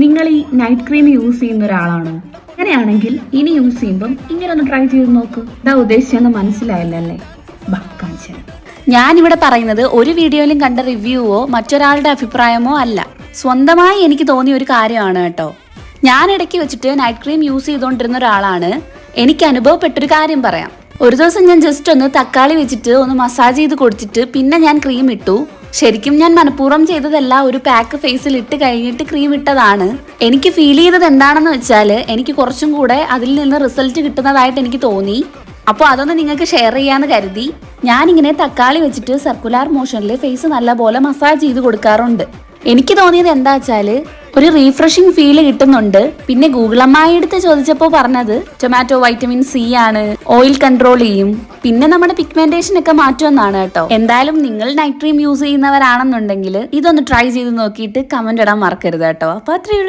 നിങ്ങൾ ഈ night cream use ചെയ്യുന്ന ഒരാളാണോ? അങ്ങനെയാണെങ്കിൽ ഇനി യൂസ് ചെയ്യുമ്പം ഇങ്ങനെ ഒന്ന് ട്രൈ ചെയ്ത് നോക്ക്. ഇതാ ഉദ്ദേശിച്ചെന്ന് മനസ്സിലായില്ലല്ലേ? ഞാനിവിടെ പറയുന്നത് ഒരു വീഡിയോയിലും കണ്ട റിവ്യൂവോ മറ്റൊരാളുടെ അഭിപ്രായമോ അല്ല, സ്വന്തമായി എനിക്ക് തോന്നിയ ഒരു കാര്യമാണ് കേട്ടോ. ഞാൻ ഇടയ്ക്ക് വെച്ചിട്ട് നൈറ്റ് ക്രീം യൂസ് ചെയ്തുകൊണ്ടിരുന്ന ഒരാളാണ്. എനിക്ക് അനുഭവപ്പെട്ടൊരു കാര്യം പറയാം. ഒരു ദിവസം ഞാൻ ജസ്റ്റ് ഒന്ന് തക്കാളി വെച്ചിട്ട് ഒന്ന് മസാജ് ചെയ്ത് കൊടുത്തിട്ട് പിന്നെ ഞാൻ ക്രീം ഇട്ടു. ശരിക്കും ഞാൻ മനഃപൂർവ്വം ചെയ്തതല്ല, ഒരു പാക്ക് ഫേസിൽ ഇട്ട് കഴിഞ്ഞിട്ട് ക്രീം ഇട്ടതാണ്. എനിക്ക് ഫീൽ ചെയ്തത് എന്താണെന്ന് വെച്ചാൽ എനിക്ക് കുറച്ചും കൂടെ അതിൽ നിന്ന് റിസൾട്ട് കിട്ടുന്നതായിട്ട് എനിക്ക് തോന്നി. അപ്പോൾ അതൊന്ന് നിങ്ങൾക്ക് ഷെയർ ചെയ്യാന്ന് കരുതി ഞാനിങ്ങനെ തക്കാളി വെച്ചിട്ട് സർക്കുലാർ മോഷനിൽ ഫേസ് നല്ലപോലെ മസാജ് ചെയ്ത് കൊടുക്കാറുണ്ട്. എനിക്ക് തോന്നിയത് എന്താ വെച്ചാല് ഒരു റീഫ്രഷിങ് ഫീല് കിട്ടുന്നുണ്ട്. പിന്നെ ഗൂഗിൾ അമ്മായി എടുത്ത് ചോദിച്ചപ്പോൾ പറഞ്ഞത് ടൊമാറ്റോ വൈറ്റമിൻ സി ആണ്, ഓയിൽ കൺട്രോൾ ചെയ്യും, പിന്നെ നമ്മുടെ പിഗ്മെന്റേഷൻ ഒക്കെ മാറ്റുമെന്നാണ് കേട്ടോ. എന്തായാലും നിങ്ങൾ നൈറ്റ് ക്രീം യൂസ് ചെയ്യുന്നവരാണെന്നുണ്ടെങ്കിൽ ഇതൊന്ന് ട്രൈ ചെയ്ത് നോക്കിയിട്ട് കമന്റ് ഇടാൻ മറക്കരുത് കേട്ടോ. അപ്പോൾ അത്രയേ ഉള്ളൂ.